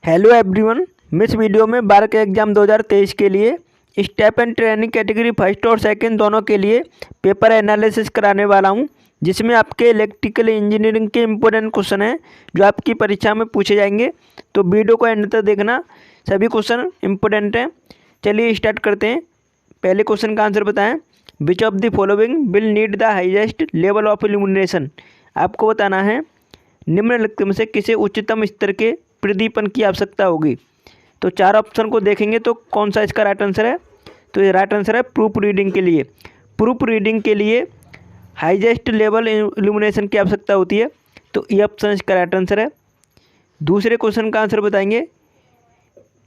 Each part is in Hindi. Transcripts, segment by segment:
हेलो एवरीवन, मैं इस वीडियो में 12 के एग्ज़ाम 2023 के लिए step and training category first और सेकंड दोनों के लिए पेपर एनालिसिस कराने वाला हूं, जिसमें आपके इलेक्ट्रिकल इंजीनियरिंग के इंपॉर्टेंट क्वेश्चन हैं जो आपकी परीक्षा में पूछे जाएंगे। तो वीडियो को एंड तक देखना, सभी क्वेश्चन इंपॉर्टेंट हैं। चलिए स्टार्ट करते हैं। पहले क्वेश्चन का आंसर बताएं। Which of the following will need the highest level of illumination. आपको बताना है निम्नलिखित में से किसे उच्चतम स्तर के प्रदीपन की आवश्यकता होगी। तो चार ऑप्शन को देखेंगे तो कौन सा इसका राइट आंसर है। तो ये राइट आंसर है प्रूफ रीडिंग के लिए। प्रूफ रीडिंग के लिए हाईएस्ट लेवल इल्यूमिनेशन की आवश्यकता होती है, तो ये ऑप्शन इसका राइट आंसर है। दूसरे क्वेश्चन का आंसर बताएंगे।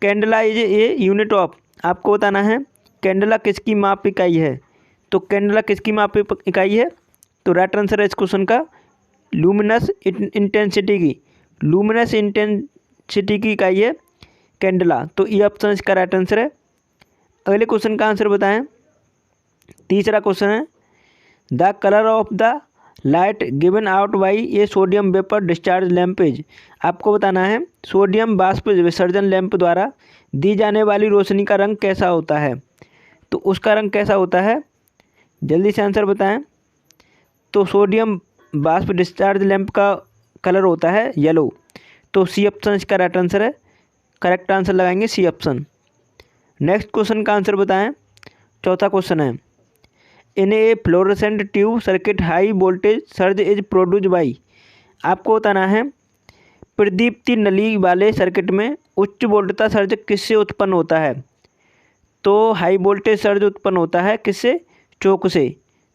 Candela is a unit of. आपको बताना है कैंडला किसकी माप इकाई है। तो कैंडला किसकी माप इकाई है। तो राइट आंसर है इस क्वेश्चन का लूमिनस इंटेंसिटी की। लूमिनस इंटेंसिटी की इकाई है कैंडला, तो ये ऑप्शन इसका राइट आंसर है। अगले क्वेश्चन का आंसर बताएं। तीसरा क्वेश्चन है the colour of the light given out by A sodium vapour discharge lamp is. आपको बताना है सोडियम वाष्प विसर्जन लैंप द्वारा दी जाने वाली रोशनी का रंग कैसा होता है। तो उसका रंग कैसा होता है, जल्दी से आंसर बताएं। तो सोडियम वाष्प डिस्चार्ज लैंप का कलर होता है येलो, तो सी ऑप्शन इसका राइट आंसर है। करेक्ट आंसर लगाएंगे सी ऑप्शन। नेक्स्ट क्वेश्चन का आंसर बताएं। चौथा क्वेश्चन है in a fluorescent tube circuit high voltage surge is produce by. आपको बताना है प्रदीप्ति नली वाले सर्किट में उच्च वोल्टता सर्ज किससे उत्पन्न होता है। तो हाई वोल्टेज सर्ज उत्पन्न होता है किससे, चौक से।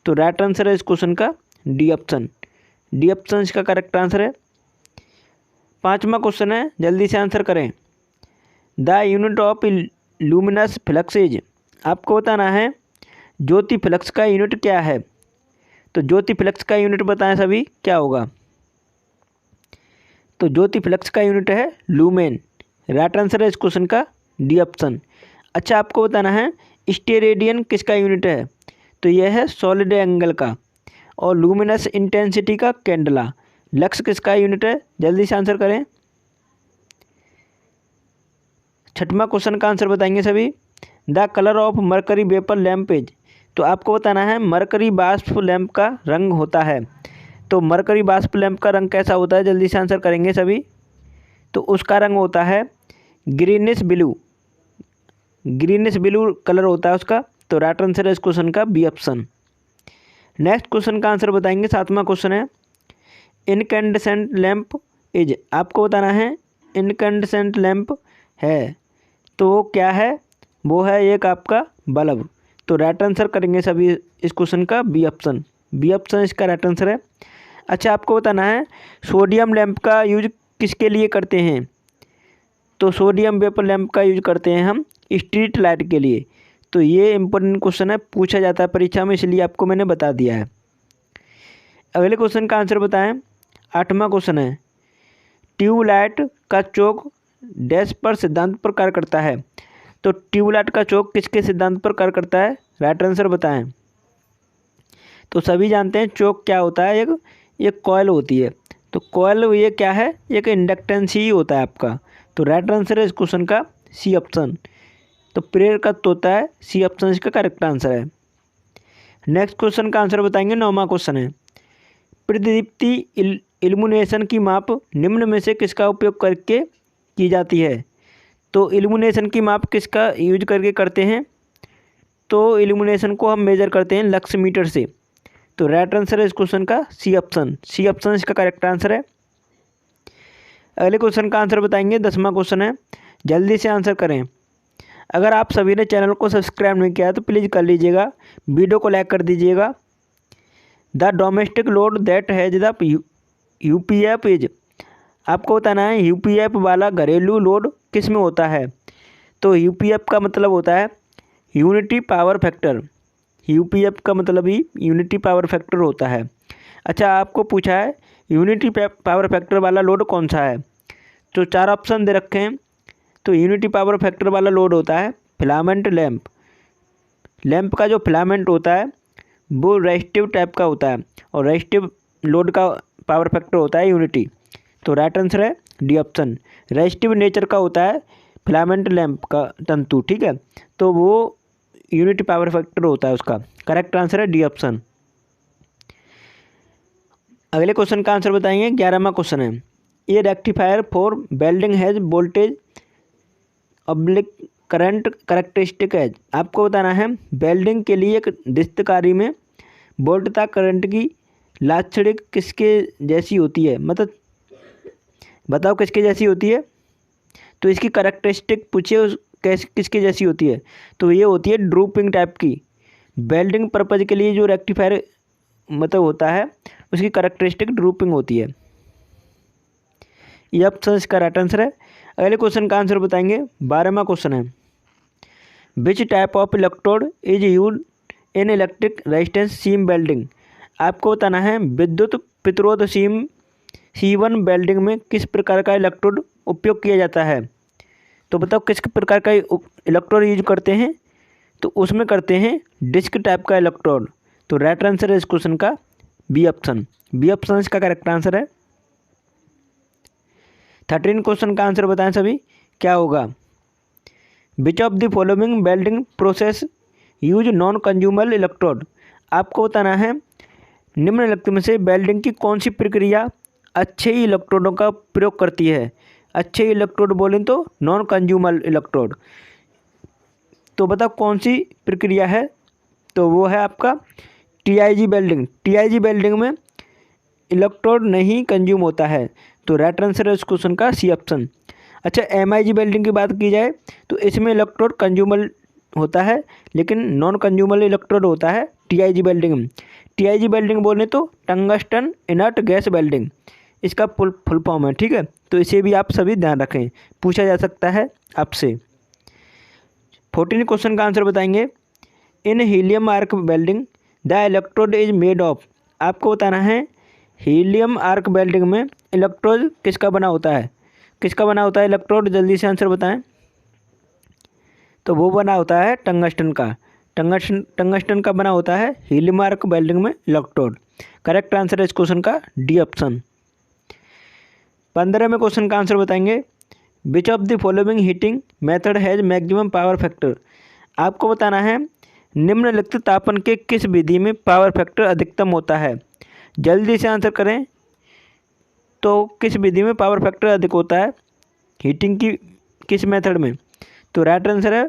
तो राइट आंसर है इस क्वेश्चन का डी ऑप्शन। डी ऑप्शन इसका करेक्ट आंसर है। पांचवा क्वेश्चन है, जल्दी से आंसर करें। The unit of luminous flux is. आपको बताना है ज्योति फ्लक्स का यूनिट क्या है। तो ज्योति फ्लक्स का यूनिट बताएं सभी क्या होगा। तो ज्योति फ्लक्स का यूनिट है लूमेन। राइट आंसर है इस क्वेश्चन का डी ऑप्शन। अच्छा, आपको बताना है स्टेरेडियन किसका यूनिट है। तो यह है सॉलिड एंगल का। और लूमिनस इंटेंसिटी का कैंडला। लक्स किसका यूनिट है, जल्दी से आंसर करें। छठवां क्वेश्चन का आंसर बताएंगे सभी। The colour of mercury vapour lamp is. तो आपको बताना है मरकरी वाष्प लैंप का रंग होता है। तो मरकरी वाष्प लैंप का रंग कैसा होता है, जल्दी से आंसर करेंगे सभी। तो उसका रंग होता है greenish blue. Greenish blue colour होता है उसका। तो राइट आंसर है इस क्वेश्चन का बी ऑप्शन। नेक्स्ट क्वेश्चन का आंसर बताएंगे। सातवां क्वेश्चन है इनकैंडेसेंट लैंप इज। आपको बताना है इनकैंडेसेंट लैंप है तो वो क्या है, वो है एक आपका बल्ब। तो राइट आंसर करेंगे सभी इस क्वेश्चन का बी ऑप्शन। बी ऑप्शन इसका राइट आंसर है। अच्छा, आपको बताना है सोडियम लैंप का यूज किसके लिए करते हैं। तो सोडियम वेपर लैंप का यूज करते हैं हम स्ट्रीट लाइट के लिए। तो ये इंपॉर्टेंट क्वेश्चन है, पूछा जाता है परीक्षा में, इसलिए आपको मैंने बता दिया है। अगले क्वेश्चन का आंसर बताएं। आठवां क्वेश्चन है ट्यूबलाइट का चौक डैश पर सिद्धांत पर कार्य करता है। तो ट्यूबलाइट का चौक किसके सिद्धांत पर कार्य करता है, राइट आंसर बताएं। तो सभी जानते हैं चौक क्या होता है, एक कॉइल होती है। तो कॉइल ये क्या है, एक इंडक्टेंस ही होता है आपका। तो राइट आंसर है इस क्वेश्चन का सी ऑप्शन। तो प्रेरकत्व होता है, सी ऑप्शन इसका करेक्ट आंसर है। नेक्स्ट क्वेश्चन का आंसर बताएंगे। नौवां क्वेश्चन है प्रतिदीप्ति इल्यूमिनेशन की माप निम्न में से किसका उपयोग करके की जाती है। तो इल्यूमिनेशन की माप किसका यूज करके करते हैं। तो इल्यूमिनेशन को हम मेजर करते हैं लक्स मीटर से। तो राइट आंसर है इस क्वेश्चन का सी ऑप्शन। सी ऑप्शन इसका करेक्ट आंसर है। अगले क्वेश्चन का आंसर बताएंगे। 10वां क्वेश्चन है, जल्दी से आंसर करें। अगर आप सभी ने चैनल को सब्सक्राइब नहीं किया तो प्लीज़ कर लीजिएगा, वीडियो को लाइक कर दीजिएगा। The domestic load that has the UPF is. आपको बताना है यूपीएफ वाला घरेलू लोड किस में होता है। तो यूपीएफ का मतलब होता है यूनिटी पावर फैक्टर। यूपीएफ का मतलब ही यूनिटी पावर फैक्टर होता है। अच्छा, आपको पूछा है यूनिटी पावर फैक्टर वाला लोड कौन सा है। तो चार ऑप्शन दे रखे हैं। तो यूनिटी पावर फैक्टर वाला लोड होता है फिलामेंट लैंप। लैंप का जो फिलामेंट होता है वो रेजिस्टिव टाइप का होता है, और रेजिस्टिव लोड का पावर फैक्टर होता है यूनिटी। तो राइट आंसर है डी ऑप्शन। रेजिस्टिव नेचर का होता है फिलामेंट लैंप का तंतु, ठीक है, तो वो यूनिट पावर फैक्टर होता है उसका। करेक्ट आंसर है डी ऑप्शन। अगले क्वेश्चन का आंसर बताएंगे। 11वां क्वेश्चन है, ये rectifier for welding has voltage oblique current characteristic है। आपको बताना है वेल्डिंग के लिए एक दस्तकारी में वोल्ट तथा करंट की लाक्षणिक किसके जैसी होती है, मतलब बताओ किसके जैसी होती है। तो इसकी करेक्टरिस्टिक पूछिए किसकी जैसी होती है, तो ये होती है ड्रूपिंग टाइप की। वेल्डिंग पर्पज के लिए जो रेक्टिफायर मतलब होता है उसकी करेक्टरिस्टिक ड्रूपिंग होती है। ये ऑप्शन इसका राइट आंसर है। अगले क्वेश्चन का आंसर बताएंगे। 12वां क्वेश्चन है, which type of electrode is use in electric resistance seam welding. आपको बताना है विद्युत प्रतिरोध सीम C1 वेल्डिंग में किस प्रकार का इलेक्ट्रोड उपयोग किया जाता है। तो बताओ किस प्रकार का इलेक्ट्रोड यूज करते हैं, तो उसमें करते हैं डिस्क टाइप का इलेक्ट्रोड। तो राइट आंसर है इस क्वेश्चन का बी ऑप्शन। बी ऑप्शन इसका करेक्ट आंसर है। 13 क्वेश्चन का आंसर बताएं सभी, क्या होगा। Which of the following welding process use non consumer electrode. आपको बताना है निम्नलिखित में से वेल्डिंग की कौन सी प्रक्रिया अच्छे इलेक्ट्रोडों का प्रयोग करती है। अच्छे इलेक्ट्रोड बोलें तो नॉन कंज्यूमर इलेक्ट्रोड। तो बताओ कौन सी प्रक्रिया है, तो वो है आपका TIG वेल्डिंग। TIG वेल्डिंग में इलेक्ट्रोड नहीं कंज्यूम होता है। तो राइट आंसर है इस क्वेश्चन का सी ऑप्शन। अच्छा, MIG वेल्डिंग की बात की जाए तो इसमें इलेक्ट्रोड कंज्यूमर होता है, लेकिन नॉन कंज्यूमर इलेक्ट्रोड होता है TIG वेल्डिंग में। TIG वेल्डिंग बोले तो टंगस्टन इनर्ट गैस वेल्डिंग, इसका फुल फॉर्म है, ठीक है। तो इसे भी आप सभी ध्यान रखें, पूछा जा सकता है आपसे। 14 क्वेश्चन का आंसर बताएंगे। In helium arc welding the electrode is made of. आपको बताना है हीलियम आर्क वेल्डिंग में इलेक्ट्रोड किसका बना होता है। किसका बना होता है इलेक्ट्रोड, जल्दी से आंसर बताएं। तो वो बना होता है टंगस्टन का। टंगस्टन का बना होता है हीलियम आर्क वेल्डिंग में इलेक्ट्रोड। करेक्ट आंसर है इस क्वेश्चन का डी ऑप्शन। 15वें क्वेश्चन का आंसर बताएंगे। Which of the following heating method has maximum power factor. आपको बताना है निम्नलिखित तापन के किस विधि में पावर फैक्टर अधिकतम होता है। जल्दी से आंसर करें, तो किस विधि में पावर फैक्टर अधिक होता है हीटिंग की किस मेथड में। तो राइट आंसर है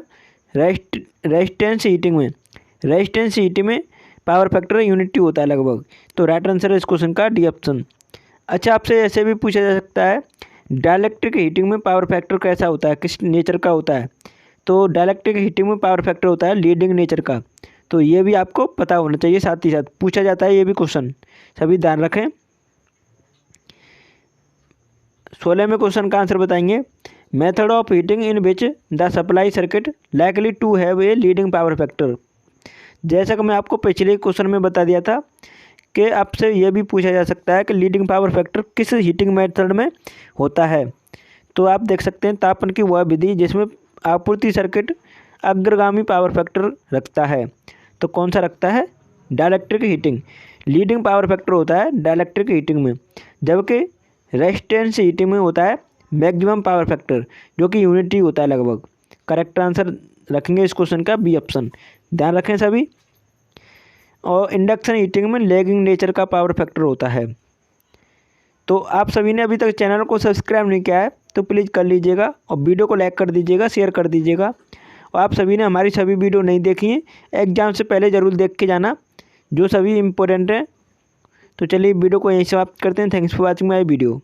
रेजिस्टेंस हीटिंग में। रेजिस्टेंस हीटिंग में पावर फैक्टर यूनिटी होता है लगभग। तो राइट आंसर है इस क्वेश्चन का डी ऑप्शन। अच्छा, आपसे ऐसे भी पूछा जा सकता है डाइलेक्ट्रिक हीटिंग में पावर फैक्टर कैसा होता है, किस नेचर का होता है। तो डाइलेक्ट्रिक हीटिंग में पावर फैक्टर होता है लीडिंग नेचर का। तो ये भी आपको पता होना चाहिए, साथ ही साथ पूछा जाता है ये भी क्वेश्चन, सभी ध्यान रखें। 16वें क्वेश्चन का आंसर बताएंगे। Method of heating in which the supply circuit likely to have a leading power factor. जैसा कि मैं आपको पिछले क्वेश्चन में बता दिया था कि आपसे ये भी पूछा जा सकता है कि लीडिंग पावर फैक्टर किस हीटिंग मेथड में होता है। तो आप देख सकते हैं तापन की वह विधि जिसमें आपूर्ति सर्किट अग्रगामी पावर फैक्टर रखता है। तो कौन सा रखता है, dielectric heating. Leading power factor होता है डाइलेक्ट्रिक हीटिंग में, जबकि रेजिस्टेंस हीटिंग में होता है मैक्सिमम पावर फैक्टर, जो कि यूनिटी होता है लगभग। करेक्ट आंसर रखेंगे इस क्वेश्चन का बी ऑप्शन, ध्यान रखें सभी। और इंडक्शन हीटिंग में लैगिंग नेचर का पावर फैक्टर होता है। तो आप सभी ने अभी तक चैनल को सब्सक्राइब नहीं किया है तो प्लीज़ कर लीजिएगा और वीडियो को लाइक कर दीजिएगा, शेयर कर दीजिएगा। और आप सभी ने हमारी सभी वीडियो नहीं देखी हैं, एग्जाम से पहले ज़रूर देख के जाना, जो सभी इम्पोर्टेंट है। तो चलिए वीडियो को यहीं समाप्त करते हैं। Thanks for watching my video.